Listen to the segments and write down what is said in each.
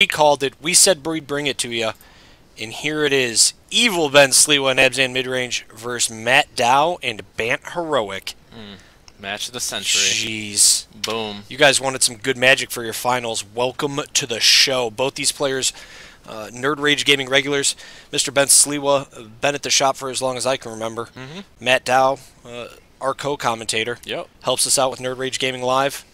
called it. We said we'd bring it to you. And here it is. Evil Ben Sliwa and Abzan Midrange versus Matt Dow and Bant Heroic. Match of the century. Jeez. Boom. You guys wanted some good magic for your finals. Welcome to the show. Both these players, Nerd Rage Gaming regulars. Mr. Ben Sliwa, been at the shop for as long as I can remember. Matt Dow, our co-commentator. Yep. Helps us out with Nerd Rage Gaming Live.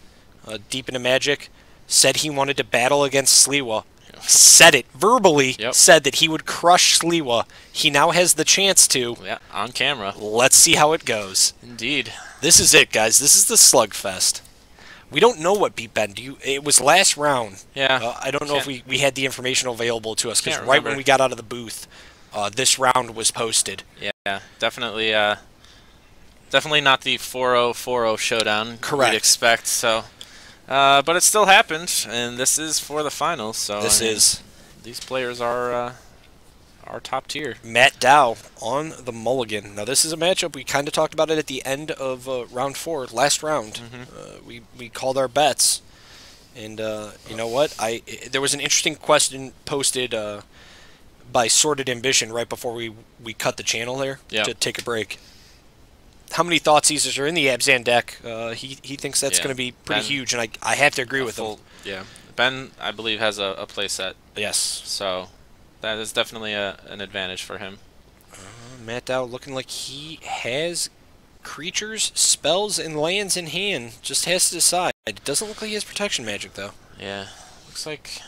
Deep into Magic. Said he wanted to battle against Sliwa. Said it verbally. Yep. Said that he would crush Sliwa. He now has the chance to. Yeah, on camera. Let's see how it goes. Indeed. This is it, guys. This is the slugfest. We don't know what beat Ben. It was last round. Yeah. I don't know if we had the information available to us, because Can't right remember. when we got out of the booth, this round was posted. Yeah, definitely. Definitely not the 4-0-4-0 showdown Correct. we'd expect. So, but it still happened, and this is for the finals. So This I mean, is these players are top tier. Matt Dow on the mulligan. Now, this is a matchup. We kind of talked about it at the end of round 4, last round. We called our bets. And you know what? There was an interesting question posted by Sorted Ambition right before we cut the channel there to take a break. How many Thoughtseizers are in the Abzan deck? He thinks that's going to be pretty huge, and I have to agree with him. Yeah. Ben, I believe, has a play set. Yes. So that is definitely an advantage for him. Matt Dow looking like he has creatures, spells, and lands in hand. Just has to decide. It doesn't look like he has protection magic, though. Yeah. Looks like...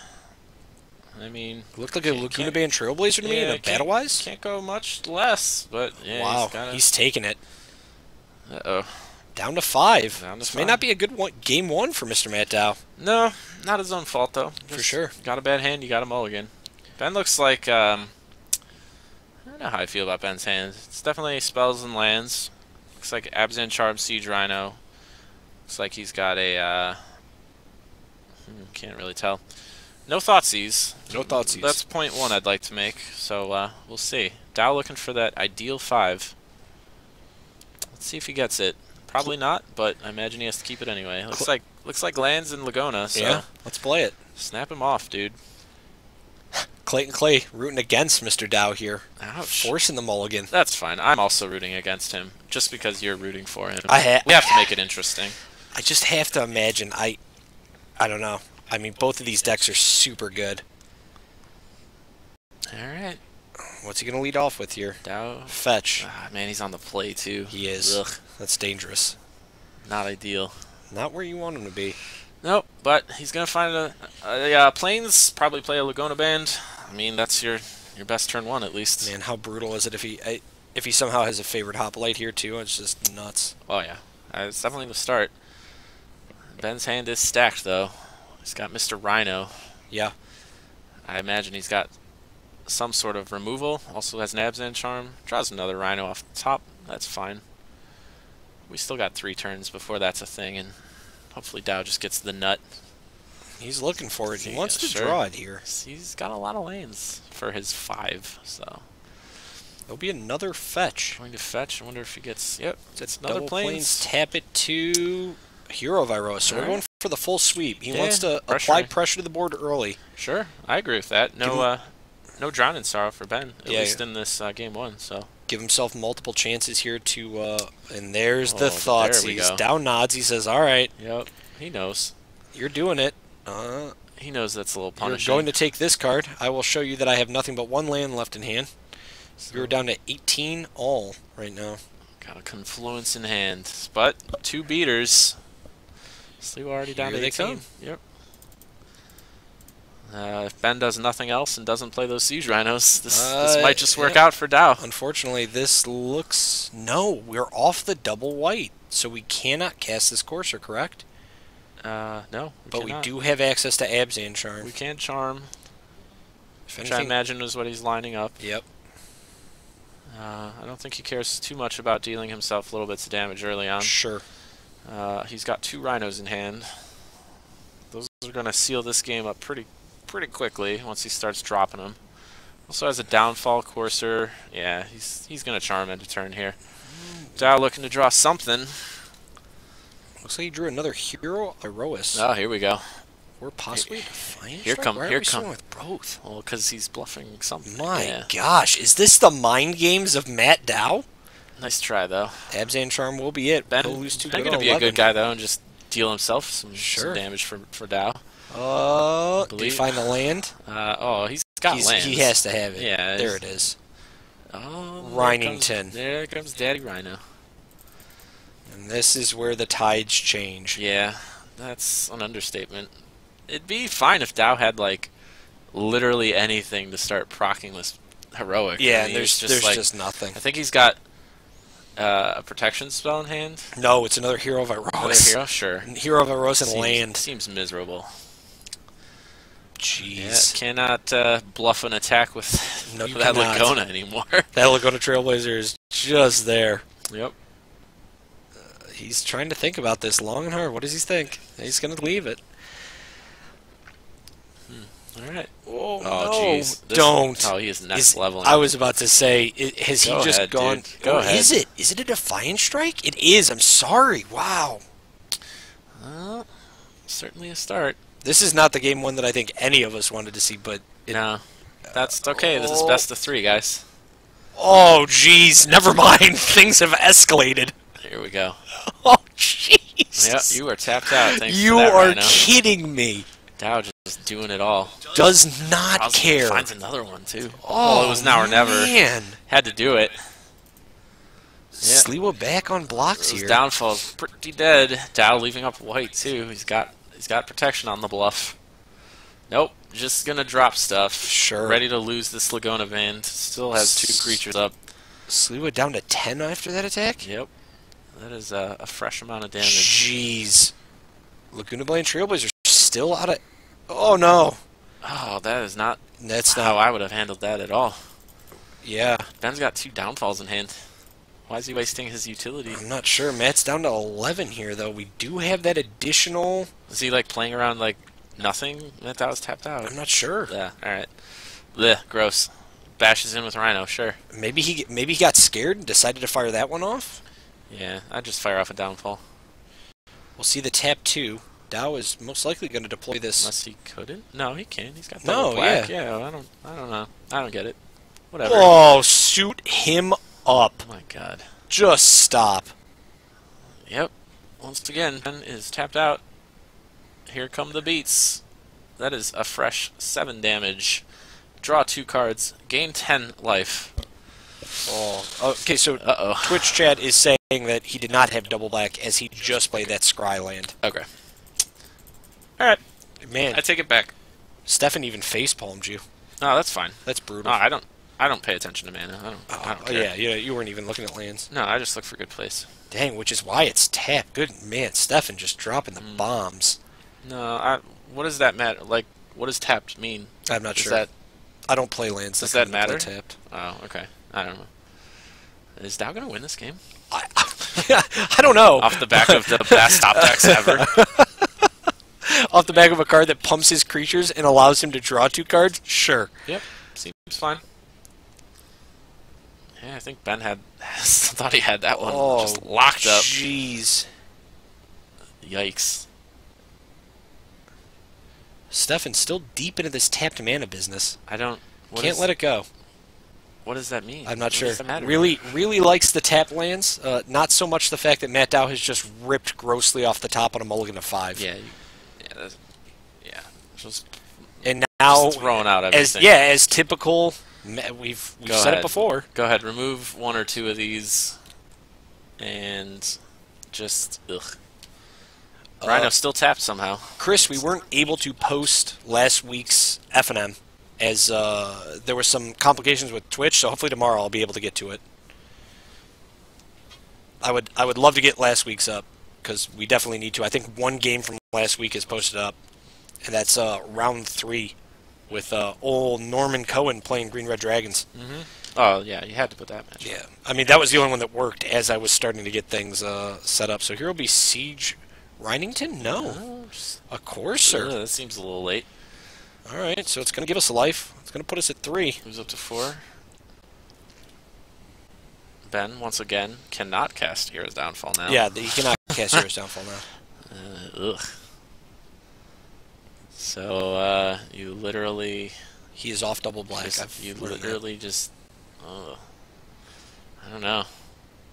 I mean... Looked like a Laguna Band Trailblazer to me in a battle-wise. Can't go much less, but yeah, wow, he's taking it. Uh-oh. Down to 5. Down to This 5. may not be a good game 1 for Mr. Matt Dow. No, not his own fault, though. For sure. Got a bad hand, you got a mulligan. Ben looks like... I don't know how I feel about Ben's hand. It's definitely spells and lands. Looks like Abzan Charm, Siege Rhino. Looks like he's got a... can't really tell. No Thoughtseize. No Thoughtseize. That's point 1 I'd like to make, so we'll see. Dow looking for that ideal 5. Let's see if he gets it. Probably not, but I imagine he has to keep it anyway. Looks like lands in Laguna, so yeah, let's play it. Snap him off, dude. Clayton Clay rooting against Mr. Dow here. Ouch. Forcing the mulligan. That's fine. I'm also rooting against him, just because you're rooting for him. We have to make it interesting. I just have to imagine. I don't know. I mean, both of these decks are super good. Alright. What's he going to lead off with here? Dow. Fetch. Ah, man, he's on the play, too. He is. Ugh. That's dangerous. Not ideal. Not where you want him to be. Nope, but he's going to find a Plains, probably play a Laguna Band. I mean, that's your best turn 1, at least. Man, how brutal is it if he somehow has a favorite Hoplite here, too? It's just nuts. Oh, yeah. It's definitely the start. Ben's hand is stacked, though. He's got Mr. Rhino. Yeah. I imagine he's got some sort of removal. Also has an Abzan Charm. Draws another Rhino off the top. That's fine. We still got 3 turns before that's a thing, and hopefully Dow just gets the nut. He's looking for it. He wants to draw it here. He's got a lot of lanes for his 5, so... There'll be another fetch. Going to fetch. I wonder if he gets... Yep, it's another double Plains. Tap it to Hero Viros. So we're going for the full sweep. He wants to apply pressure to the board early. Sure, I agree with that. No Drown in Sorrow for Ben, at least in this game 1. So give himself multiple chances here to... and there's the thoughts. He's go. Dow nods. He says, all right. Yep, he knows. You're doing it. He knows that's a little punishing. You're going to take this card. I will show you that I have nothing but 1 land left in hand. So you're down to 18 all right now. Got a Confluence in hand. But 2 beaters. Sliwa already down to 18. Yep. If Ben does nothing else and doesn't play those Siege Rhinos, this might just work out for Dow. Unfortunately, this looks... No, we're off the double white, so we cannot cast this Courser, correct? No, but we do have access to Abzan Charm. We can Charm, which I imagine is what he's lining up. Yep. I don't think he cares too much about dealing himself little bits of damage early on. Sure. He's got 2 Rhinos in hand. Those are going to seal this game up pretty quickly once he starts dropping them. Also has a Downfall Courser. Yeah, he's going to Charm end of turn here. Dow looking to draw something. Looks like he drew another Hero Iroas. Oh, here we go. Or possibly a Defiant Here Strike? come- Why here are we come- starting with both? Well, because he's bluffing something. My Yeah. gosh, is this the mind games of Matt Dow? Nice try, though. Abzan Charm will be it. Ben, He'll lose 2 Ben good gonna on be a 11. good guy, though, and just deal himself some Sure. damage for Dow. Did he find the land? Oh, he's got lands. He has to have it. Yeah, There it is. Oh, Rhinington. There comes Daddy Rhino. And this is where the tides change. Yeah, that's an understatement. It'd be fine if Dow had, like, literally anything to start proccing this heroic. Yeah, I mean, and there's just nothing. I think he's got a protection spell in hand. No, it's another Hero of Iros. Another hero? Sure. Hero of Iros and land. Seems miserable. Jeez. Yeah, cannot bluff an attack with No, you that cannot. Laguna anymore. That Laguna Trailblazer is just there. Yep. He's trying to think about this long and hard. What does he think? He's going to leave it. All right. Oh, Oh, no. jeez. Don't. Oh, he is next level. I was about to say, has he Go just ahead, gone? dude. Go ahead. Is it? Is it a Defiant Strike? It is. I'm sorry. Wow. Certainly a start. This is not the game one that I think any of us wanted to see, but... No. That's okay. This is best of 3, guys. Oh, jeez. Never mind. Things have escalated. Here we go. Oh, jeez. Yep, you are tapped out. Thanks You for that, are Rhino. kidding me. Dow just doing it all. Does not Crosby care. Finds another one, too. Oh, Well, it was now or never. Man. Had to do it. Sliwa back on blocks His here. downfall's pretty dead. Dow leaving up white, too. He's got protection on the bluff. Nope. Just gonna drop stuff. Sure. Ready to lose this Laguna Van. Still has 2 creatures up. Sliwa down to 10 after that attack? Yep. That is a fresh amount of damage. Jeez. Laguna Blade Trailblazer still out of... Oh, no. Oh, that is not That's how not... I would have handled that at all. Yeah. Ben's got 2 downfalls in hand. Why is he wasting his utility? I'm not sure. Matt's down to 11 here, though. We do have that additional... Is he, like, playing around like nothing? That was tapped out. I'm not sure. Yeah, alright. Blech, gross. Bashes in with Rhino, sure. Maybe he got scared and decided to fire that one off? Yeah, I'd just fire off a downfall. We'll see the tap 2. Dow is most likely going to deploy this. Unless he couldn't? No, he can. He's got No, double black. yeah. I don't know. I don't get it. Whatever. Oh, shoot him up. Oh my god. Just stop. Yep. Once again, Ben is tapped out. Here come the beats. That is a fresh 7 damage. Draw 2 cards. Gain 10 life. Oh. Okay, so Uh-oh. Twitch chat is saying that he did not have double black as he just played that Scry land. Okay. Alright. Man, I take it back. Stefan even facepalmed you. No, that's fine. That's brutal. No, I don't pay attention to mana. I don't care. Yeah, you weren't even looking at lands. No, I just look for good plays. Dang, which is why it's tapped. Good man, Stefan just dropping the bombs. No, what does that matter? Like, what does tapped mean? I'm not Does sure. that I don't play lands. Does come that into play matter? Tapped. Oh, okay. I don't know. Is Dow gonna win this game? I don't know. Off the back of the best top decks ever. Off the back of a card that pumps his creatures and allows him to draw 2 cards? Sure. Yep, seems fine. Yeah, I think Ben thought he had that one just locked up. Jeez. Yikes. Stefan's still deep into this tapped mana business. Can't let it go. What does that mean? I'm not What sure. does that matter? Really likes the tap lands. Not so much the fact that Matt Dow has just ripped grossly off the top on a mulligan of 5. Yeah. Just And now, throwing out as everything. as typical, we've Go said ahead. it before. Go ahead, remove 1 or 2 of these, and just ugh. Rhino still tapped somehow. Chris, we weren't able to post last week's FNM as there were some complications with Twitch, so hopefully tomorrow I'll be able to get to it. I would love to get last week's up because we definitely need to. I think 1 game from last week is posted up, and that's round 3 with old Norman Cohen playing Green Red Dragons. Mm-hmm. Oh yeah, you had to put that match. Yeah, I mean that was the only one that worked as I was starting to get things set up. So here will be Siege Rhinington? No. A Courser. That seems a little late. Alright, so it's going to give us a life. It's going to put us at 3. Moves up to 4. Ben, once again, cannot cast Hero's Downfall now. Yeah, he cannot cast Hero's Downfall now. Ugh. So you literally He is off double black. you literally just I don't know.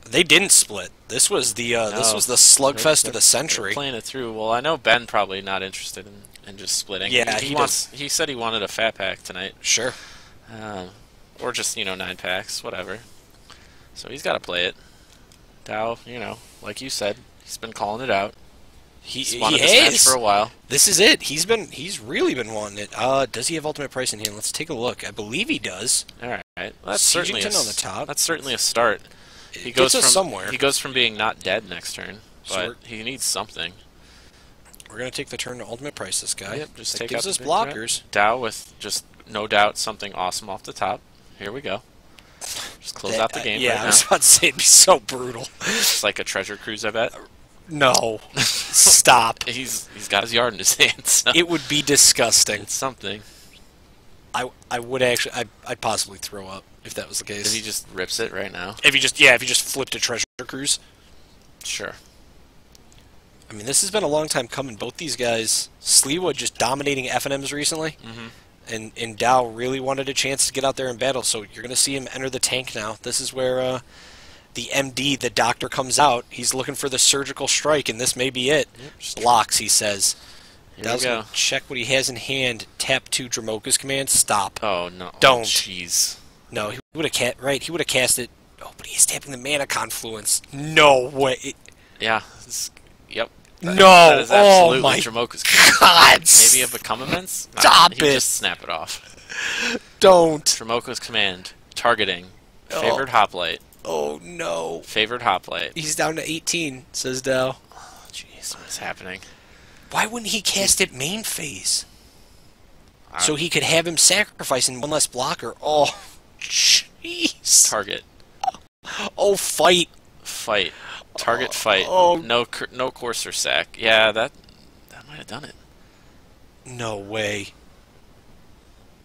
They didn't split. This was the this was the slugfest of the century. They're playing it through. Well, I know Ben probably not interested in just splitting. Yeah, he wants. He said he wanted a fat pack tonight. Sure. Or just 9 packs, whatever. So he's got to play it. Dow, like you said, he's been calling it out. He's wanted this match for a while. This is it. He's really been wanting it. Does he have ultimate price in hand? Let's take a look. I believe he does. All right. Well, that's certainly on the top. That's certainly a start. He It goes gets us from somewhere. He goes from being not dead next turn, So but he needs something. We're gonna take the turn to ultimate price this guy. Yep, just that take gives out us the big threat. blockers. Dow with just no doubt something awesome off the top. Here we go. Just close out the game. Yeah, right I was now. about to say it'd be so brutal. It's like a treasure cruise, I bet. No, stop. He's got his yard in his hand. So It would be disgusting. it's something. I would actually. I'd possibly throw up if that was the case. If he just rips it right now. If he just flipped a treasure cruise. Sure. I mean, this has been a long time coming. Both these guys, Sliwa just dominating FNMs recently, and Dow really wanted a chance to get out there and battle. So you're going to see him enter the tank now. This is where the MD, the doctor, comes out. He's looking for the surgical strike, and this may be it. Yep. Blocks, he says. Here Dow's we go. going to check what he has in hand. Tap 2 Dramoka's command. Stop. Oh no! Don't. Jeez. No, he would have He would have cast it. Oh, but he's tapping the mana confluence. No way. Yeah. Yep. No. That is Oh absolutely my Dramoka's God. Maybe a become events? Nah, Stop he it. Just snap it off. Don't. Dramoka's command. Targeting. Favored hoplite. Oh no. Favored hoplite. He's down to 18, says Dow. Oh, jeez, what is happening? Why wouldn't he cast it main phase? So he could have him sacrificing one less blocker. Oh, jeez. Target. Oh, fight. Fight. Target fight. Oh. No courser sack. Yeah, that might have done it. No way.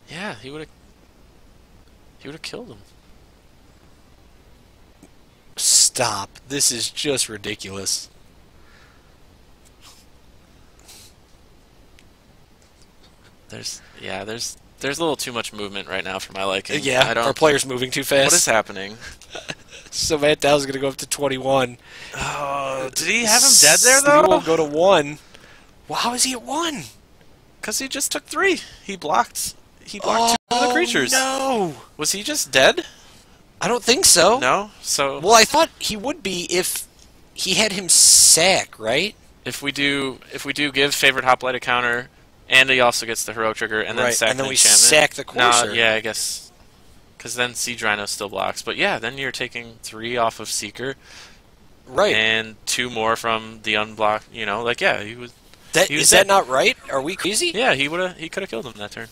Yeah, he would have killed him. Stop. This is just ridiculous. There's a little too much movement right now for my liking. Yeah, our player's moving too fast. What is happening? So Matt Dow's going to go up to 21. Oh, did he have him dead there though? He will go to 1. Well, how is he at 1? Because he just took 3. He blocked 2 of the creatures. No. Was he just dead? I don't think so. No. So Well, I thought he would be if he had him sack, right? if we do give favorite hoplite a counter, and he also gets the heroic trigger, and then Right, sack and then the we enchantment. sack the courser. No, yeah, I guess. Because then Siege Rhino still blocks. But yeah, then you're taking 3 off of Seeker. Right. And 2 more from the unblocked, yeah, he was... That, he was is that dead. not right? Are we crazy? Yeah, he could have killed him that turn.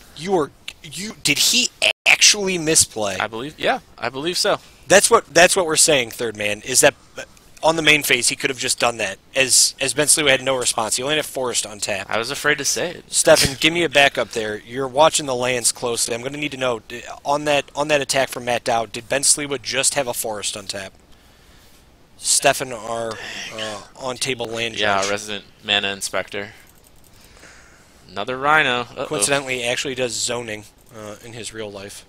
Did he actually misplay? I believe so. That's what we're saying, third man, is that on the main phase he could have just done that. As Ben Sliwa had no response. He only had Forest untapped. I was afraid to say it. Stefan, give me a backup there. You're watching the lands closely. I'm going to need to know, on that attack from Matt Dow, did Ben Sliwa just have a Forest untapped? Stefan, our on-table land judge. Yeah, resident mana inspector. Another Rhino. Uh-oh. Coincidentally, he actually does zoning in his real life.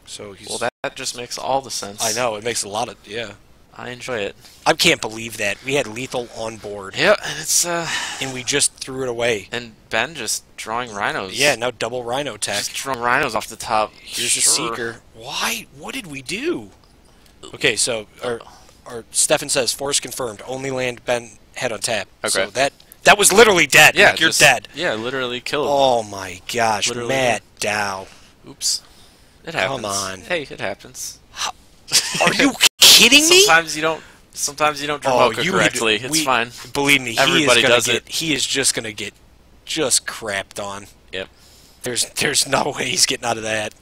So he's... Well, that just makes all the sense. I know, it makes a lot of... Yeah. I enjoy it. I can't believe that. We had lethal on board. Yeah, and it's... And we just threw it away. And Ben just drawing Rhinos. Yeah, now double Rhino tech. Just drawing Rhinos off the top. Here's a Seeker. Why? What did we do? Okay, so... Our Stefan says, Force confirmed. Only land Ben had on tap. Okay. So that was literally dead. Yeah, Like, you're dead. Yeah, literally killed him. Oh my gosh, Literally Matt Dow. Oops. It happens. Come on. Hey, it happens. Are you kidding me? Sometimes you don't Dramoka correctly. It's fine. Believe me, Everybody does it. He is just gonna get just crapped on. Yep. There's no way he's getting out of that.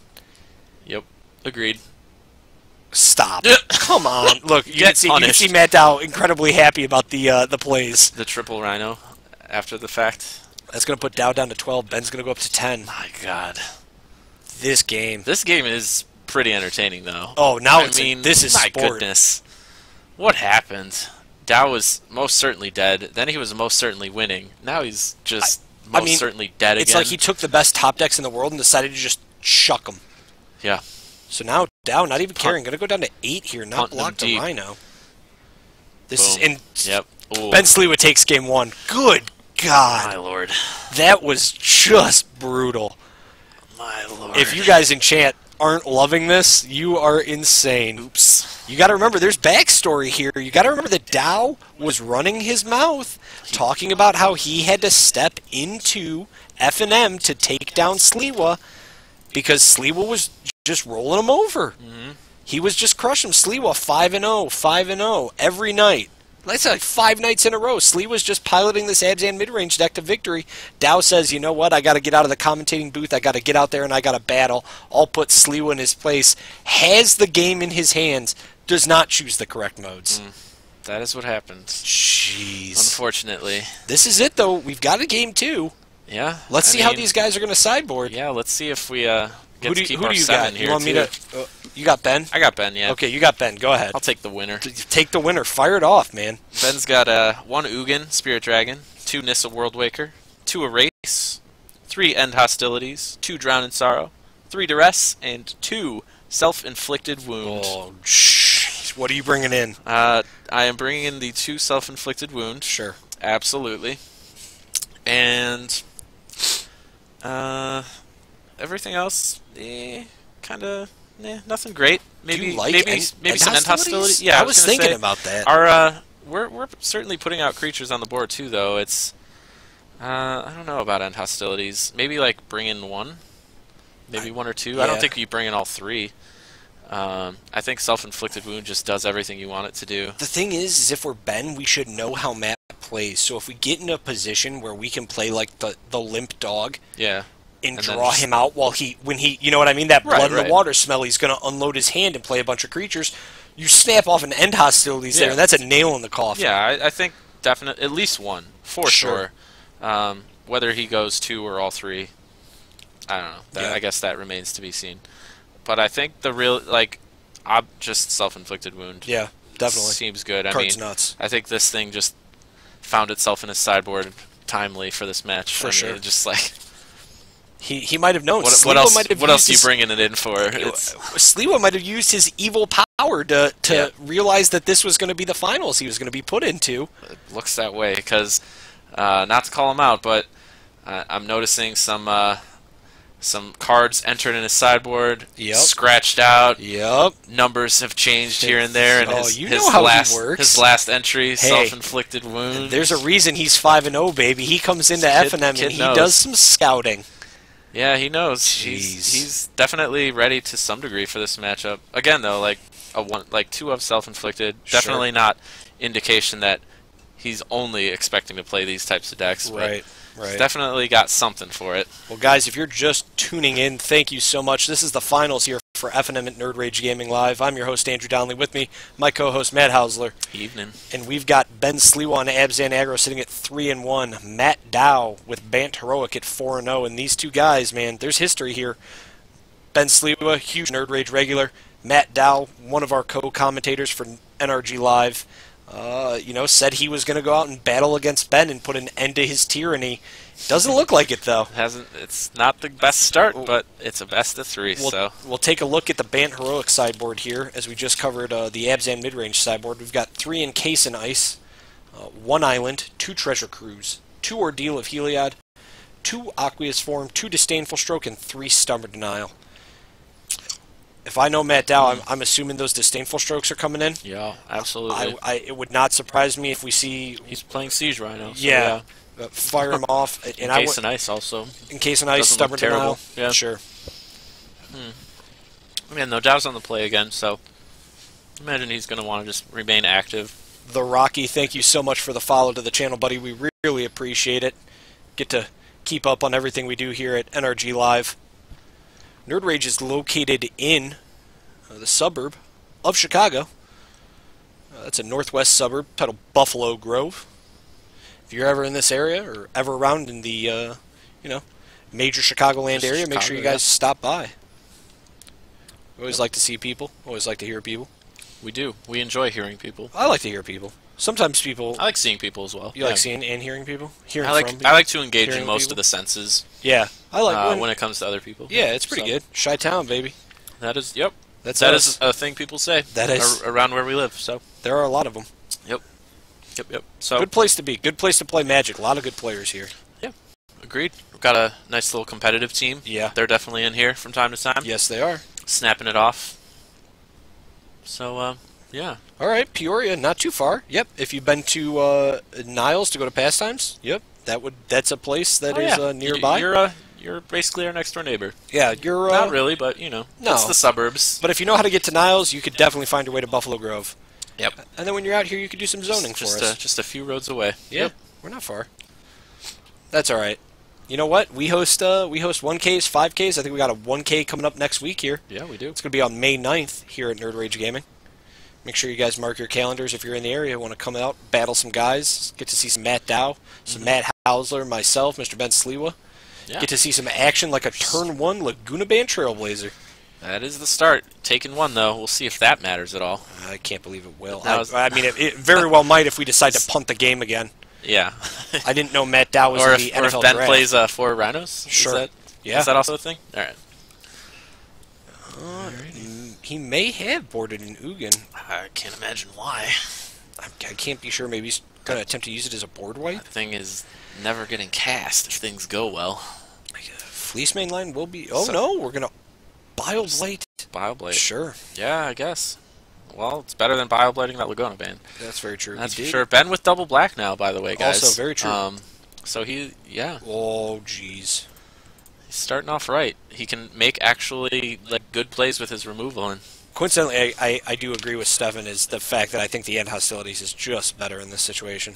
Yep. Agreed. Stop. Come on. Look, you Get can see Matt Dow incredibly happy about the plays. The triple Rhino after the fact. That's gonna put Dow down to 12. Ben's gonna go up to 10. My God. This game is pretty entertaining, though. Oh, now this is my sport. goodness. What happened? Dow was most certainly dead. Then he was most certainly winning. Now he's just most certainly dead it's again. like he took the best top decks in the world and decided to just chuck them. Yeah. So now Dow, not even caring, going to go down to 8 here, not block the Rhino. This Boom. is Yep. Ooh. Ben Sliwa takes game 1. Good God. My lord. That was just brutal. My lord. If you guys in chat aren't loving this, you are insane. Oops. You got to remember, there's backstory here. You got to remember that Dow was running his mouth, talking about how he had to step into FNM to take down Sliwa because Sliwa was just rolling him over. Mm-hmm. He was just crushing him. Sliwa 5-0, 5-0 every night. That's like 5 nights in a row. Sliwa's just piloting this Abzan Midrange deck to victory. Dow says, you know what, I got to get out of the commentating booth. I got to get out there and I got to battle. I'll put Sliwa in his place. Has the game in his hands. Does not choose the correct modes. That is what happens. Jeez. Unfortunately. This is it, though. We've got a game 2. Yeah. Let's see how these guys are going to sideboard. Yeah, let's see if we get to keep who our do you 7 got? here, You want me to... you got Ben? I got Ben, yeah. Okay, you got Ben. Go ahead. I'll take the winner. Take the winner. Fire it off, man. Ben's got 1 Ugin, Spirit Dragon, 2 Nissa World Waker, 2 Erase, 3 End Hostilities, 2 Drown in Sorrow, 3 Duress, and 2 Self-Inflicted Wound. Oh, jeez. What are you bringing in? I am bringing in the 2 Self-Inflicted Wound. Sure. Absolutely. And everything else, kind of, nothing great. Maybe, Do you like maybe some End Hostility. Yeah, I was thinking about that. Our we're certainly putting out creatures on the board too, though. It's I don't know about End Hostilities. Maybe like bring in 1, maybe 1 or 2. Yeah. I don't think you bring in all 3. I think Self-Inflicted Wound just does everything you want it to do. The thing is if we're Ben, we should know how Matt plays. So if we get in a position where we can play like the limp dog, Yeah. and draw him out when he, you know what I mean, that blood in the water smell, he's going to unload his hand and play a bunch of creatures. You snap off an End Hostilities there, and that's a nail in the coffin. Yeah, I think definitely at least 1 for sure. Whether he goes 2 or all 3, I don't know. I guess that remains to be seen. But I think the real just Self-Inflicted Wound. Yeah, definitely seems good. Card's I mean, nuts. I think this thing just found itself in his sideboard timely for this match. For sure. Just like. He might have known. What else? What else are you bringing it in for? Sliwa might have used his evil power to realize that this was going to be the finals he was going to be put into. It looks that way because, not to call him out, but I'm noticing some cards entered in his sideboard, scratched out. Yep. Numbers have changed here and there, and his last entry, Self-Inflicted Wound. There's a reason he's 5-0, baby. He comes into FNM and he does some scouting. Yeah, he knows. He's definitely ready to some degree for this matchup. Again, though, like 2 of Self-Inflicted, definitely not indication that he's only expecting to play these types of decks. Right. He's definitely got something for it. Well, guys, if you're just tuning in, thank you so much. This is the finals here for FNM at Nerd Rage Gaming Live. I'm your host, Andrew Donnelly. With me, my co-host, Matt Hausler. Evening. And we've got Ben Sliwa on Abzan Aggro sitting at 3-1. Matt Dow with Bant Heroic at 4-0. And these two guys, man, there's history here. Ben Sliwa, huge Nerd Rage regular. Matt Dow, one of our co-commentators for NRG Live. Said he was going to go out and battle against Ben and put an end to his tyranny. Doesn't look like it, though. It's not the best start, but it's a best of 3. We'll take a look at the Bant Heroic sideboard here, as we just covered the Abzan Midrange sideboard. We've got 3 Encase in Ice, 1 Island, 2 Treasure Cruise, 2 Ordeal of Heliod, 2 Aqueous Form, 2 Disdainful Stroke, and 3 Stubborn Denial. If I know Matt Dow, I'm assuming those Disdainful Strokes are coming in. Yeah, absolutely. It would not surprise me if we see... He's playing Siege Rhino. So yeah. Fire him off. Encase in Ice also. Encase in Ice, Stubborn Denial. Yeah. Sure. Yeah, no, Dow's on the play again, so imagine he's going to want to just remain active. The Rocky, thank you so much for the follow to the channel, buddy. We really appreciate it. Get to keep up on everything we do here at NRG Live. Nerd Rage is located in the suburb of Chicago. That's a northwest suburb titled Buffalo Grove. If you're ever in this area or ever around in the major Chicagoland area, make sure you guys stop by. We always like to see people. Always like to hear people. We do. We enjoy hearing people. I like to hear people. Sometimes people... I like seeing people as well. You like seeing and hearing people? Hearing I like from people? I like to engage in Hearing most people? of the senses. Yeah. I like when it comes to other people. Yeah, it's pretty good. Chi-town, baby. That is, yep. That is a thing people say. That is around where we live. So there are a lot of them. Yep. So good place to be. Good place to play Magic. A lot of good players here. Yeah, agreed. We've got a nice little competitive team. Yeah, they're definitely in here from time to time. Yes, they are. Snapping it off. So yeah. All right, Peoria, not too far. Yep. If you've been to Niles to go to Pastimes, yep, that's a place that is nearby. You're basically our next door neighbor. Yeah, you're not really, but you know, it's the suburbs. But if you know how to get to Niles, you could definitely find your way to Buffalo Grove. Yep. And then when you're out here, you could do some zoning for us. Just a few roads away. Yeah, we're not far. That's all right. You know what? We host 1Ks, 5Ks. I think we got a 1K coming up next week here. Yeah, we do. It's going to be on May 9th here at Nerd Rage Gaming. Make sure you guys mark your calendars if you're in the area. Want to come out, battle some guys, get to see some Matt Dow, some Matt Hausler, myself, Mr. Ben Sliwa. Yeah. Get to see some action like a Turn 1 Laguna Band Trailblazer. That is the start. Taken one, though. We'll see if that matters at all. I can't believe it will. I mean, it very well might if we decide to punt the game again. Yeah. I didn't know Matt Dow was in the NFL draft. Or if Ben plays 4 Rhinos? Sure. Is that also a thing? All right. He may have boarded an Ugin. I can't imagine why. I can't be sure. Maybe he's going to attempt to use it as a board wipe. That thing is never getting cast if things go well. Fleece mainline will be... Oh, no. We're going to... Bioblade. Bioblade. Sure. Yeah, I guess. Well, it's better than bioblading that Laguna Band. That's very true. That's for sure. Ben with double black now, by the way, guys. Also very true. So yeah. Oh, jeez. He's starting off right. He can make actually good plays with his removal. And coincidentally, I do agree with Stefan is the fact that I think the end hostilities is just better in this situation.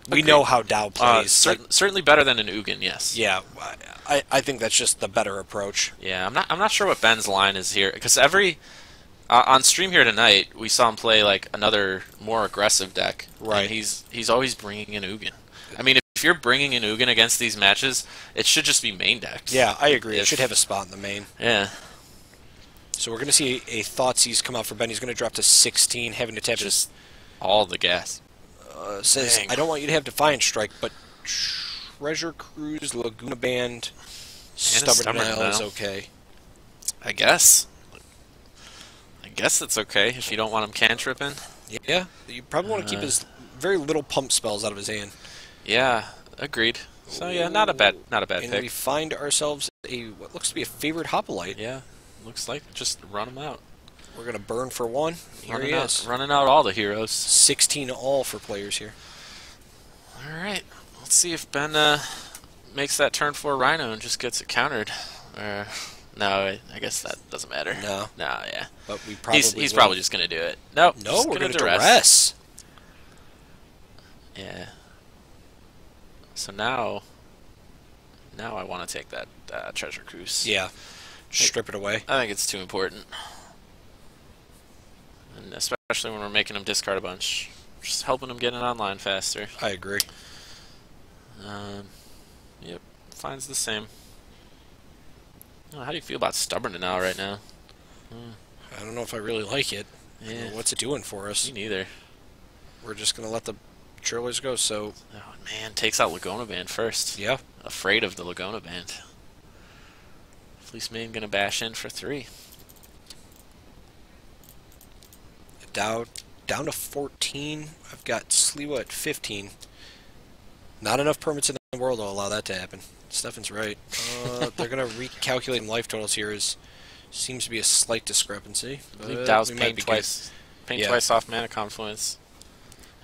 We know how Dow plays. Certainly better than an Ugin, yes. Yeah, I think that's just the better approach. Yeah, I'm not sure what Ben's line is here because on stream here tonight we saw him play like another more aggressive deck. Right. And he's always bringing in Ugin. I mean, if you're bringing in Ugin against these matches, it should just be main decks. Yeah, I agree. It should have a spot in the main. Yeah. So we're going to see a Thoughtseize come out for Ben. He's going to drop to 16, having to tap just all the gas. Says, I don't want you to have Defiant Strike, but Treasure Cruise, Laguna Band, Stubborn Denial is okay. I guess it's okay if you don't want him cantripping. Yeah, you probably want to keep his very little pump spells out of his hand. Yeah, agreed. So yeah, not a bad pick. And we find ourselves what looks to be a favored Hoplite. Yeah, looks like just run him out. We're going to burn for one. Here he is. Running out all the heroes. 16 all for players here. All right. Let's see if Ben makes that turn 4 Rhino and just gets it countered. No, I guess that doesn't matter. No, yeah. But we probably he's probably just going to do it. Nope. No, we're going to duress. Yeah. So now I want to take that Treasure Cruise. Yeah. Strip it away. I think it's too important. And especially when we're making him discard a bunch. Just helping him get it online faster. I agree. Yep. Finds the same. Oh, how do you feel about Stubborn Denial right now? I don't know if I really like it. Yeah. What's it doing for us? Me neither. We're just going to let the Trailers go, so... Oh, man. Takes out Laguna Band first. Yeah. Afraid of the Laguna Band. Fleece Main going to bash in for 3. Down to 14. I've got Sliwa at 15. Not enough permits in the world to allow that to happen. Stefan's right. They're going to recalculate life totals here. Seems to be a slight discrepancy. I believe Dow's paint twice. Twice off Mana Confluence.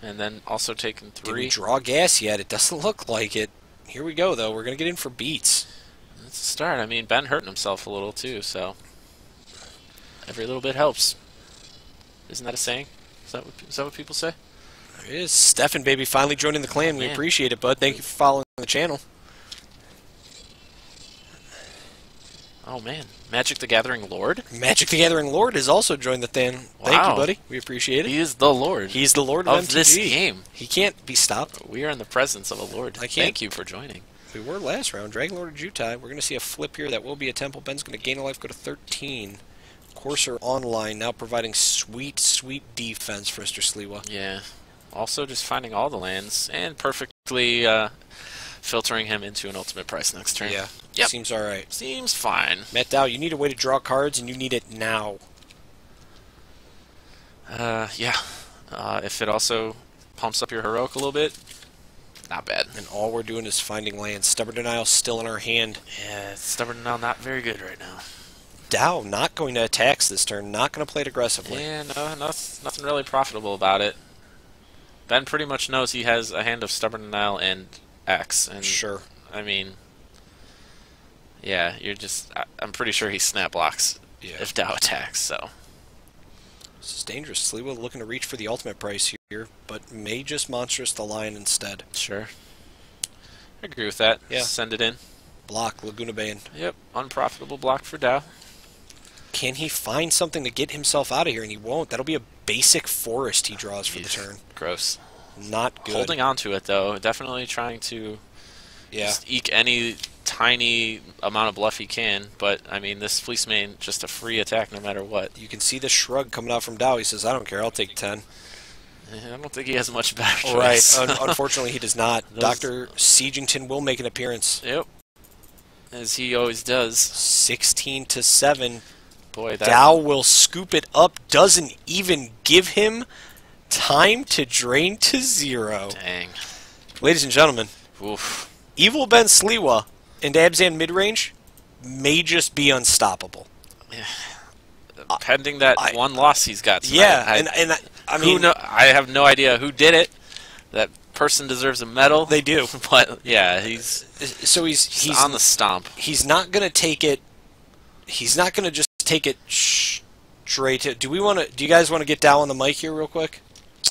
And then also taking 3. Did we draw gas yet? It doesn't look like it. Here we go, though. We're going to get in for beats. That's a start. I mean, Ben hurting himself a little, too, so... Every little bit helps. Isn't that a saying? Is that what people say? There it is. Stefan, baby, finally joining the clan. We appreciate it, bud. Thank you for following the channel. Oh, man. Magic the Gathering Lord? Magic the Gathering Lord has also joined the clan. Wow. Thank you, buddy. We appreciate it. He is the Lord. He's the Lord of MTG. This game. He can't be stopped. We are in the presence of a Lord. Thank you for joining. We were last round. Dragon Lord of Jutai. We're going to see a flip here. That will be a temple. Ben's going to gain a life, go to 13. Courser Online now providing sweet, sweet defense for Mr. Sliwa. Yeah. Also just finding all the lands and perfectly filtering him into an ultimate price next turn. Yeah. Yep. Seems all right. Seems fine. Matt Dow, you need a way to draw cards, and you need it now. Yeah. If it also pumps up your heroic a little bit, not bad. And all we're doing is finding lands. Stubborn Denial still in our hand. Yeah, Stubborn Denial not very good right now. Dow not going to attacks this turn. Not going to play it aggressively. Yeah, no, nothing really profitable about it. Ben pretty much knows he has a hand of Stubborn Denial and X. And Sure. I mean, yeah, I'm pretty sure he snap blocks if Dow attacks, so. This is dangerous. Sliwa looking to reach for the ultimate price here, but may just Monstrous the Lion instead. Sure. I agree with that. Yeah. Send it in. Block, Laguna Bane. Yep, unprofitable block for Dow. Can he find something to get himself out of here? And he won't. That'll be a basic forest he draws for the turn. Gross. Not good. Holding on to it, though. Definitely trying to just eke any tiny amount of bluff he can. But, I mean, this Fleece Mane, just a free attack no matter what. You can see the shrug coming out from Dow. He says, I don't care. I'll take 10. I don't think he has much better choice. Right. Unfortunately, he does not. Dr. Siegington will make an appearance. Yep. As he always does. 16-7. Boy, Dow will scoop it up. Doesn't even give him time to drain to 0. Dang. Ladies and gentlemen, Oof. Evil Ben Sliwa and Abzan Midrange may just be unstoppable. Yeah. Pending that one loss he's got tonight. Yeah, I mean, I have no idea who did it. That person deserves a medal. They do. But yeah, he's on the stomp. He's not going to take it. He's not going to just take it straight to. Do you guys want to get Dow on the mic here real quick?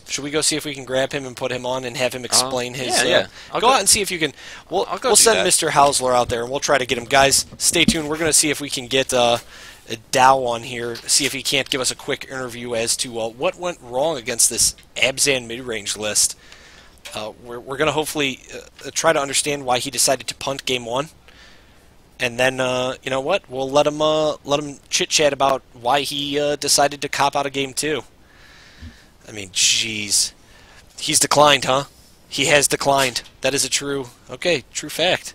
Should we go see if we can grab him and put him on and have him explain his... Yeah. Go out and see if you can... We'll send Mr. Hausler out there, and we'll try to get him. Guys, stay tuned. We're going to see if we can get Dow on here, see if he can't give us a quick interview as to what went wrong against this Abzan Midrange list. We're going to hopefully try to understand why he decided to punt Game 1. And then, you know what? We'll let him chit-chat about why he decided to cop out of Game 2. I mean, jeez. He's declined, huh? He has declined. That is a true fact.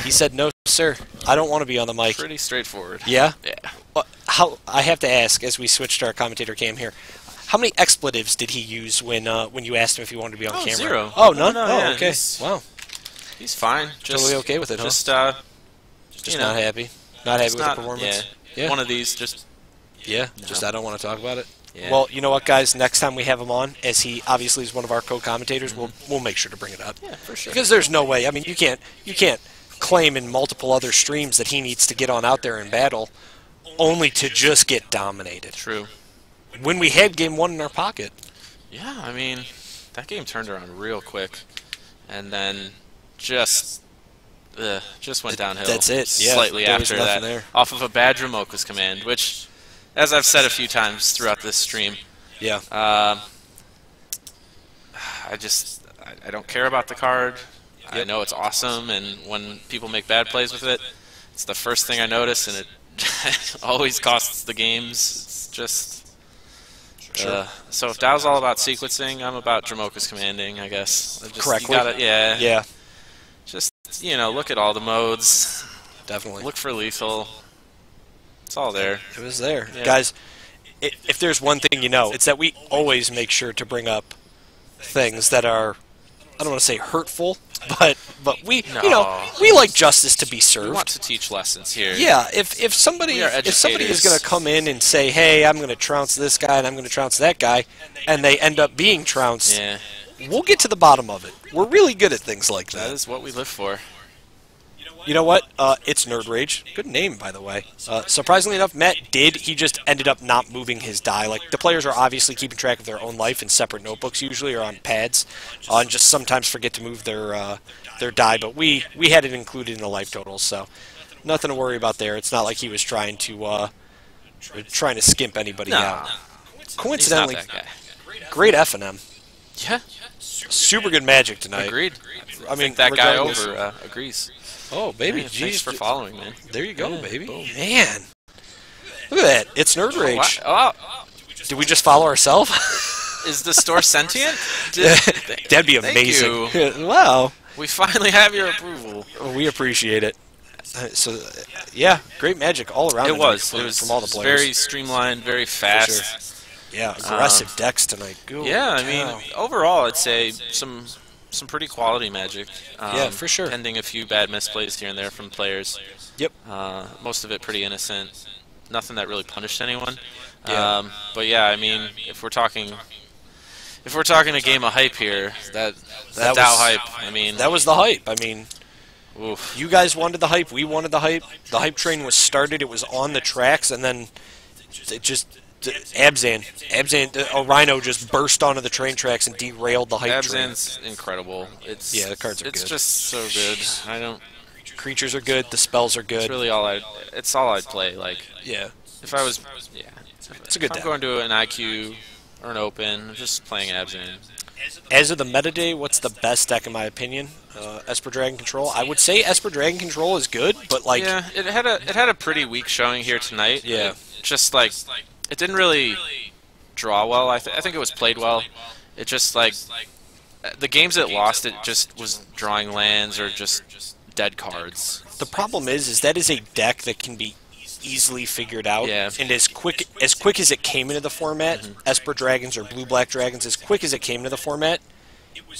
He said, no, sir. I don't want to be on the mic. Pretty straightforward. Yeah? Yeah. I have to ask, as we switch to our commentator cam here, how many expletives did he use when you asked him if he wanted to be on camera? 0. Oh, none? No, oh, okay. Wow. He's fine. Totally okay with it, huh? Just not happy. Not happy with the performance. Yeah. One of these, just... Yeah, no. Just I don't want to talk about it. Yeah. Well, you know what, guys? Next time we have him on, as he obviously is one of our co-commentators, we'll make sure to bring it up. Yeah, for sure. Because there's no way. I mean, you can't claim in multiple other streams that he needs to get on out there and battle, only to just get dominated. True. When we had Game 1 in our pocket. Yeah, I mean, that game turned around real quick, and then just went downhill. That's it. Yeah, slightly there was after that, there. off of a bad Dramoka's command, which, as I've said a few times throughout this stream, Yeah. I don't care about the card. Yep. I know it's awesome, and when people make bad plays with it, it's the first thing I notice, and it always costs the games. It's just... Sure. So if Dow's all about sequencing, I'm about Dramoka's commanding, I guess. Correctly. Yeah. Just, look at all the modes. Definitely. Look for lethal. It's all there. It was there. Yeah. Guys, if there's one thing you know, it's that we always make sure to bring up things that are, I don't want to say hurtful, but we we like justice to be served. We want to teach lessons here. Yeah, if somebody is going to come in and say, "Hey, I'm going to trounce this guy and I'm going to trounce that guy," and they end up being trounced, we'll get to the bottom of it. We're really good at things like that. That is what we live for. You know what? It's Nerd Rage. Good name, by the way. Surprisingly enough, Matt did. He just ended up not moving his die. Like, the players are obviously keeping track of their own life in separate notebooks, usually, or on pads, and just sometimes forget to move their die. But we had it included in the life totals, so nothing to worry about there. It's not like he was trying to skimp anybody out. Coincidentally, he's not that guy. Great FNM. Yeah. Super good Magic tonight. Agreed. I mean, that guy regardless- over agrees. Oh, baby, Yeah, jeez. thanks for following, man. There you go, Yeah, baby. boom. Man. Look at that. It's Nerd Rage. Oh, Did we just follow ourselves? Is the store sentient? That'd be Thank amazing. you. Wow. We finally have your approval. We appreciate it. So, yeah, great Magic all around. It was from all the players. very streamlined, very fast. Sure. Yeah, aggressive decks tonight. Good yeah, cow. I mean, overall, I'd say some pretty quality Magic. Yeah, for sure. Pending a few bad misplays here and there from players. Yep. Most of it pretty innocent. Nothing that really punished anyone. Yeah. But yeah, I mean, if we're talking a game of hype here, that Dow hype. I mean, that was the hype. I mean, oof. you guys wanted the hype. We wanted the hype. The hype train was started. It was on the tracks, and then it just Abzan, a Rhino just burst onto the train tracks and derailed the hype train. Abzan's incredible. It's the cards are good. It's just so good. I don't. Creatures are good. The spells are good. It's really all I'd play. Like, yeah. If I was, yeah. It's a good if deck. I'm going to an IQ or an Open, I'm just playing Abzan. As of the meta day, what's the best deck in my opinion? Esper Dragon Control. I would say Esper Dragon Control is good, but like yeah, it had a pretty weak showing here tonight. Yeah. It just like it didn't really draw well. I think it was played well. It just like the games it lost, it just was drawing lands or just dead cards. The problem is that is a deck that can be easily figured out. Yeah. And as quick as it came into the format, Esper Dragons or Blue-Black Dragons, as quick as it came into the format,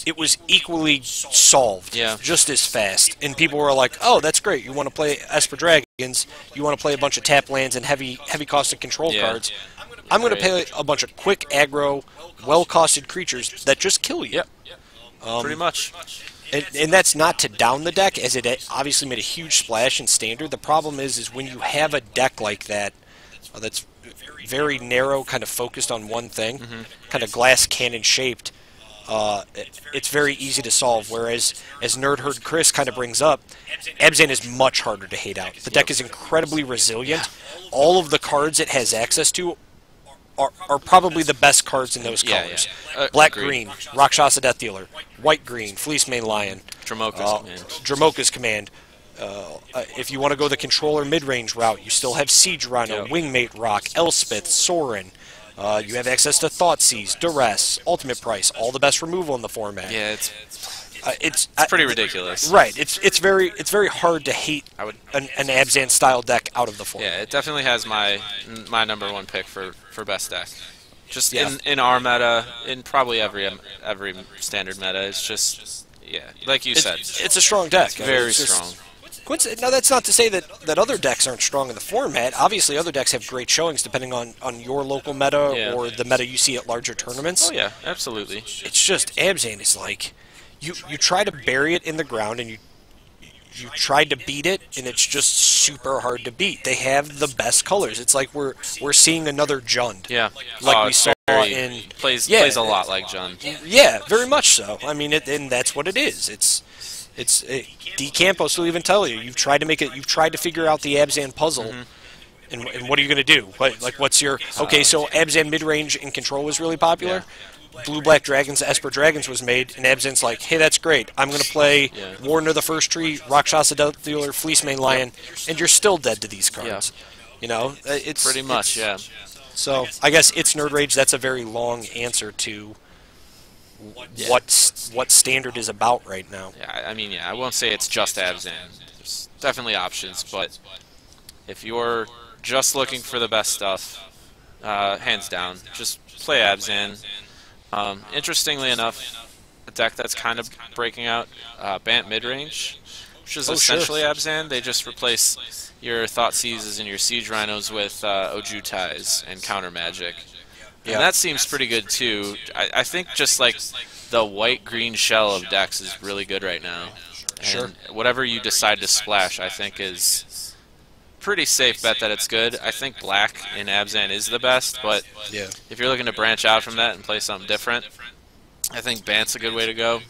it was equally solved. Yeah. Just as fast. And people were like, oh, that's great. You want to play Esper Dragons, you want to play a bunch of tap lands and heavy costed control cards. I'm going to play a bunch of quick aggro, well-costed creatures that just kill you. Yep. Pretty much. And that's not to down the deck, as it obviously made a huge splash in Standard. The problem is when you have a deck like that that's very narrow, kind of focused on one thing, kind of glass cannon shaped, it's very easy to solve. Whereas, as Nerd Herd Chris kind of brings up, Abzan is much harder to hate out. The deck is incredibly resilient. All of the cards it has access to are probably the best cards in those colors. Black-green, Rakshasa Death Dealer. White-green, Fleecemane Lion. Dramoka's Command. If you want to go the controller mid-range route, you still have Siege Rhino, Wingmate Rock, Elspeth, Sorin. You have access to Thoughtseize, Duress, Ultimate Price, all the best removal in the format. Yeah, it's pretty ridiculous. Right. It's very hard to hate an Abzan style deck out of the format. Yeah, it definitely has my #1 pick for best deck. Just in our meta, in probably every standard meta, it's just like you said, it's a strong deck. Very strong. Now that's not to say that other decks aren't strong in the format. Obviously, other decks have great showings depending on your local meta or the meta you see at larger tournaments. Oh yeah, absolutely. It's just Abzan is like you try to bury it in the ground and you tried to beat it, and it's just super hard to beat. They have the best colors. It's like we're seeing another Jund. Yeah, like we saw in plays a lot like Jund. Yeah, very much so. I mean, and that's what it is. It's D Campos will even tell you. You've tried to make it. You've tried to figure out the Abzan puzzle. And what are you going to do? What's your... Okay, so Abzan Midrange and Control was really popular. Blue-Black Dragons, Esper Dragons was made, and Abzan's like, hey, that's great. I'm going to play Warden of the First Tree, Rakshasa Death Dealer, Fleecemane Lion, and you're still dead to these cards. You know? It's pretty much, So, I guess it's Nerd Rage. That's a very long answer to what Standard is about right now. Yeah, I mean, I won't say it's just Abzan. There's definitely options, but if you're just looking for the best stuff, hands down, just play Abzan. Interestingly enough, a deck that's kind of breaking out, Bant Midrange, which is essentially Abzan. They just replace your Thoughtseizes and your Siege Rhinos with Ojutais and Counter Magic. And that seems pretty good too. I think just like the white-green shell of decks is really good right now. And whatever you decide to splash, I think is pretty safe bet that it's good. I think black in Abzan is the best, but if you're looking to branch out from that and play something different, I think Bant's a good way to go.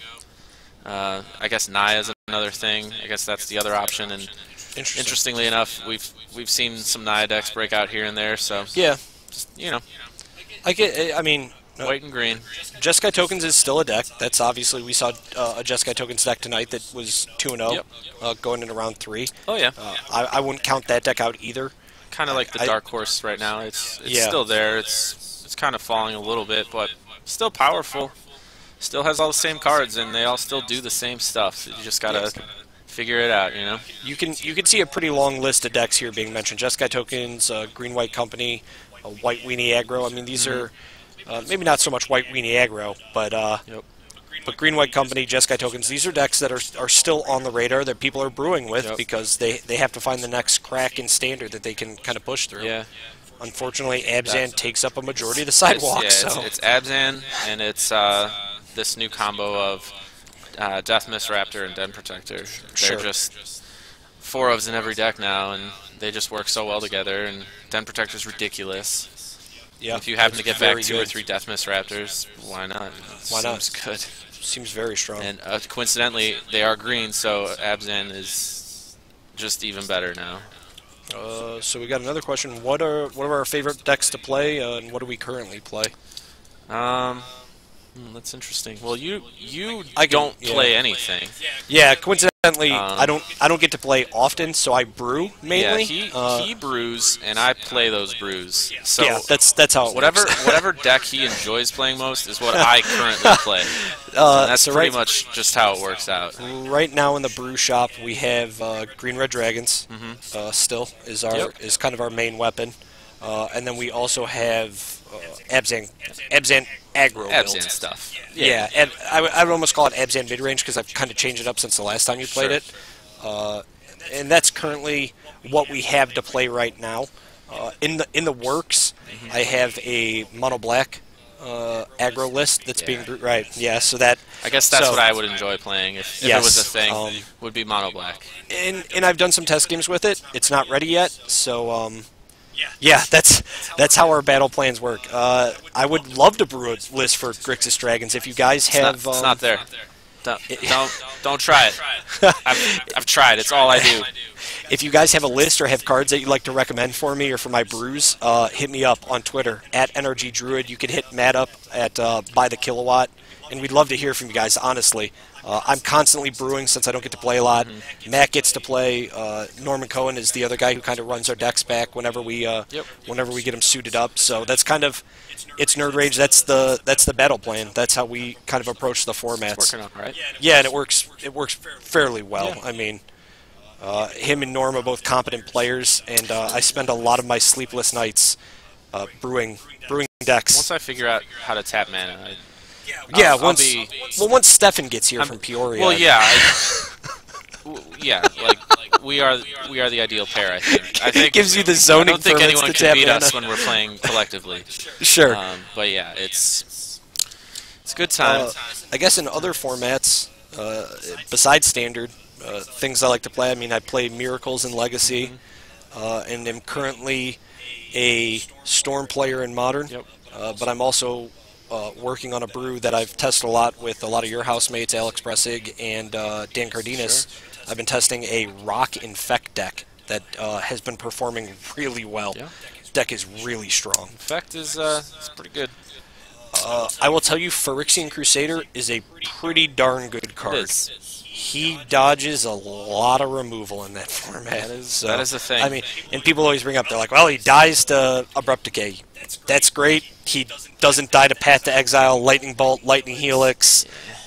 I guess Naya is another thing. I guess that's the other option. And interestingly enough, we've seen some Naya decks break out here and there. So just, you know, I mean, white and green. Jeskai Tokens is still a deck. That's obviously, we saw a Jeskai Tokens deck tonight that was 2-0 going into round 3. Oh, yeah. I wouldn't count that deck out either. Kind of like the dark horse right now. It's still there. It's kind of falling a little bit, but still powerful. Still has all the same cards, and they all still do the same stuff. So you just gotta figure it out, you know. You can see a pretty long list of decks here being mentioned. Jeskai tokens, Green White Company, White Weenie Aggro. I mean, these are maybe not so much White Weenie Aggro, but but Green White Company, Jeskai tokens. These are decks that are still on the radar that people are brewing with because they have to find the next crack in Standard that they can kind of push through. Yeah. Unfortunately, Abzan takes up a majority of the sidewalk. It's Abzan, and it's this new combo of Death Mist Raptor and Den Protector. They're just 4 ofs in every deck now, and they just work so well together, and Den Protector's ridiculous. Yeah, if you happen to get back 2 or 3 Death Mist Raptors, why not? Why not? Seems good. Seems very strong. And coincidentally, they are green, so Abzan is just even better now. So we got another question. What are our favorite decks to play, and what do we currently play? That's interesting. Well, I don't play anything. Yeah, coincidentally, I don't get to play often, so I brew mainly. Yeah, he brews, and I play those brews. So yeah, that's how it works. whatever deck he enjoys playing most is what I currently play. That's so pretty much just how it works out. Right now in the brew shop, we have Green Red Dragons. Still is kind of our main weapon, and then we also have Abzan aggro Abzan stuff. Yeah, and I would almost call it Abzan Midrange because I've kind of changed it up since the last time you played it. And that's currently what we have to play right now. In the works, I have a mono black aggro list that's being right. Yeah, so that I guess that's what I would enjoy playing if it was a thing. Would be mono black. And I've done some test games with it. It's not ready yet, so. Yeah, that's how our battle plans work. I would love to brew a list for Grixis Dragons. If you guys have, it's not there. Don't try it. I've tried. It's all I do. If you guys have a list or have cards that you'd like to recommend for me or for my brews, hit me up on Twitter at NRG Druid. You can hit Matt up at By the Kilowatt, and we'd love to hear from you guys. Honestly, I'm constantly brewing since I don't get to play a lot. Matt gets to play. Norman Cohen is the other guy who kind of runs our decks back whenever we get them suited up. So that's kind of it's Nerd Rage. That's the battle plan. That's how we kind of approach the formats. It's working out, right? Yeah, and it works fairly well. Yeah. I mean, him and Norm are both competent players, and I spend a lot of my sleepless nights brewing decks. Once I figure out how to tap mana. Once Stefan gets here from Peoria. Well, yeah, like we are the ideal pair. I think it gives you the zoning. I don't think anyone can beat us when we're playing collectively. Sure. But yeah, it's a good time. I guess in other formats, besides Standard, things I like to play. I mean, I play Miracles in Legacy, and am currently a Storm player in Modern. But I'm also working on a brew that I've tested a lot with a lot of your housemates, Alex Bressig and Dan Cardenas. I've been testing a Rock Infect deck that has been performing really well. Deck is really strong. Infect is pretty good. I will tell you, Phyrexian Crusader is a pretty darn good card. It is. He dodges a lot of removal in that format. That is the thing. I mean, and people always bring up, they're like, well, he dies to Abrupt Decay. That's great. He doesn't die to Path to Exile, Lightning Bolt, Lightning Helix,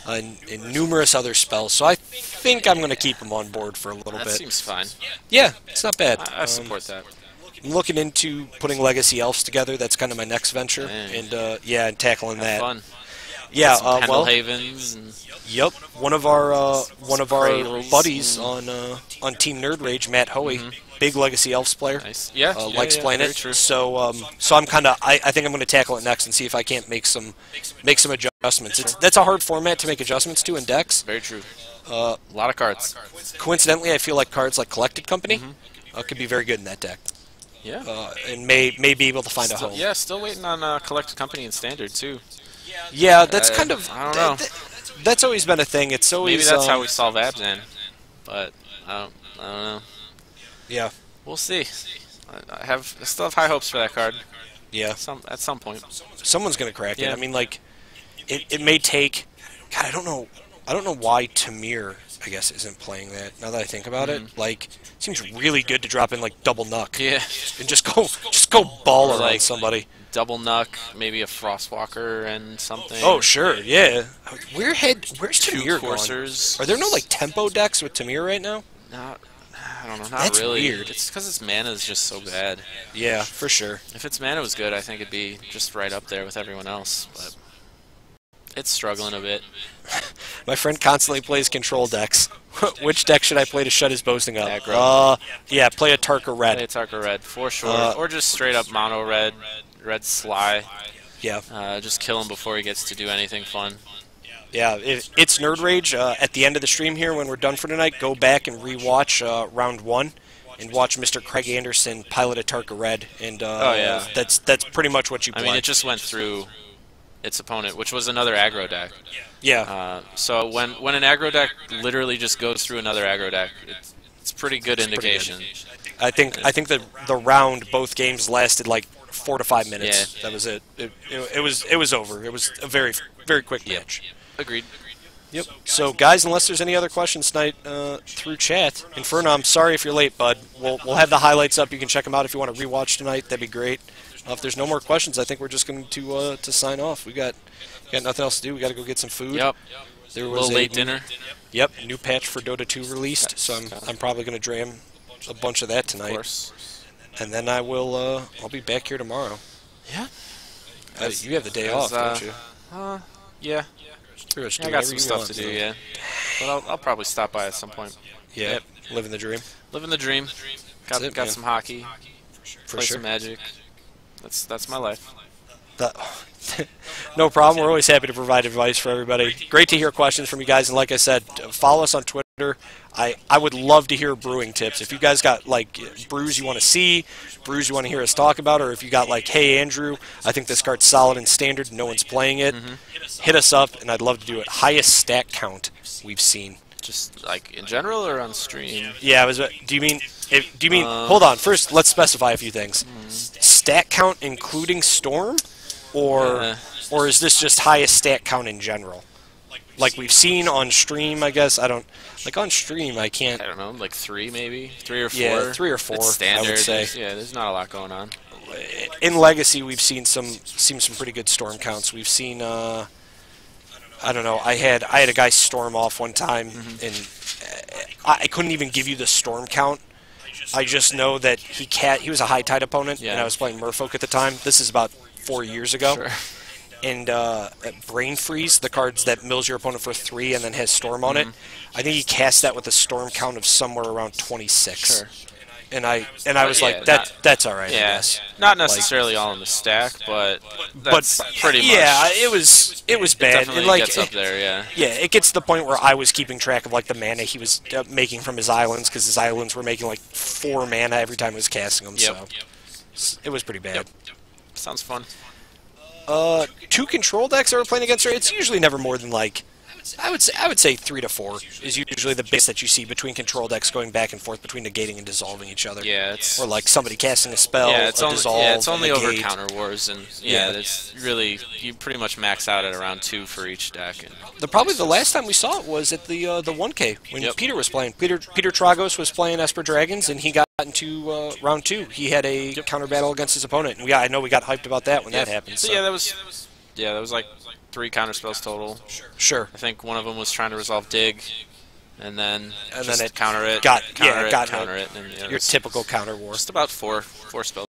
and numerous other spells. So I think I'm going to keep him on board for a little bit. That seems fine. Yeah, it's not bad. I support that. I'm looking into putting Legacy Elves together. That's kind of my next venture, and tackling that. Fun. Yeah, Pendle Havens. And yep, one of our buddies on Team Nerd Rage, Matt Hoey, big Legacy Elves player. Nice. Likes playing it. True. So I'm kind of I think I'm going to tackle it next and see if I can't make some adjustments. That's a hard format to make adjustments to in decks. Very true. A lot of cards. Coincidentally, I feel like cards like Collected Company could be very good in that deck. Yeah. And may be able to find a home. Yeah, still waiting on Collected Company and Standard too. Yeah, that's kind of. I don't know. That's always been a thing. It's always. Maybe that's how we solve Abzan, but I don't know. Yeah. We'll see. I still have high hopes for that card. Yeah. At some point. Someone's gonna crack it. I mean, like, it may take. God, I don't know. I don't know why Tamir, I guess, isn't playing that. Now that I think about it, like, it seems really good to drop in like double nuck. Yeah. And just go ball around like somebody. Double nuck, maybe a Frostwalker and something. Oh sure, yeah. Where's Two Tamir coursers. gone? Are there no like tempo decks with Tamir right now? I don't know. Not That's really. weird. It's because its mana is just so bad. Yeah, for sure. If its mana was good, I think it'd be just right up there with everyone else. But it's struggling a bit. My friend constantly plays control decks. Which deck should I play to shut his boasting up? Aggro. Yeah, play a Tarka Red. Play a Tarka Red, for sure. Or just straight up mono red, red Sly. Yeah. Just kill him before he gets to do anything fun. Yeah, it's Nerd Rage. At the end of the stream here, when we're done for tonight, go back and rewatch round 1 and watch Mr. Craig Anderson pilot a Tarka Red. And that's pretty much what you play. I mean, it just went through its opponent, which was another aggro deck. Yeah. So when an aggro deck literally just goes through another aggro deck, it's pretty good indication. Pretty good. I think the round, both games lasted like 4 to 5 minutes. Yeah. That was it. It was over. It was a very quick match. Agreed. Yep. So, guys, unless there's any other questions tonight through chat, Inferno, I'm sorry if you're late, bud. We'll have the highlights up. You can check them out if you want to rewatch tonight. That'd be great. If there's no more questions, I think we're just going to sign off. We got nothing else to do. We got to go get some food. Yep. There was a little late dinner. Yep. New patch for Dota 2 released, so I'm probably going to dram a bunch of that tonight. Of course. And then I'll be back here tomorrow. Yeah. You have the day off, don't you? Yeah. I got some stuff to do, yeah. But I'll probably stop by at some point. Yeah, yep. Living the dream. Living the dream. Got some hockey. Play some Magic. That's my life. No problem. We're always happy to provide advice for everybody. Great to hear questions from you guys. And like I said, follow us on Twitter. I would love to hear brewing tips. If you guys got like brews you want to see, brews you want to hear us talk about, or if you got like, hey Andrew, I think this card's solid and standard, no one's playing it, hit us up, and I'd love to do it. Highest stat count we've seen. Just like in general or on stream? Yeah, do you mean hold on, first let's specify a few things. Stat count including Storm, or is this just highest stat count in general? Like we've seen on stream, I guess. I don't like on stream. I don't know, like 3 maybe, 3 or 4. Yeah, 3 or 4. It's standard. I would say. There's not a lot going on. In Legacy, we've seen some pretty good Storm counts. We've seen I don't know. I had a guy storm off one time, and I couldn't even give you the Storm count. I just know that he was a high tide opponent, and I was playing Merfolk at the time. This is about 4 years ago. Sure. And Brain Freeze, the cards that mills your opponent for 3 and then has Storm on it, I think he cast that with a Storm count of somewhere around 26. Sure. And I was like, that's all right. Yeah, I guess. Not necessarily all in the stack, but that's pretty much. Yeah, it was bad. It definitely gets up there. Yeah. Yeah, it gets to the point where I was keeping track of like the mana he was making from his islands, because his islands were making like 4 mana every time he was casting them. Yep. So it was pretty bad. Yep. Sounds fun. 2 control decks that we're playing against her, it's usually never more than like, I would say 3 to 4 is usually the base that you see between control decks going back and forth between negating and dissolving each other. Yeah, it's or like somebody casting a spell, dissolve. Yeah, it's only over Counter Wars, and it's really you pretty much max out at around 2 for each deck. And probably the last time we saw it was at the 1K when Peter was playing. Peter Tragos was playing Esper Dragons, and he got into round 2. He had a counter battle against his opponent, and I know we got hyped about that when that happened. So. Yeah, that was like 3 counter spells total. Sure. I think one of them was trying to resolve dig, and then it counter it, counter it, and your typical counter war. Just about four spells.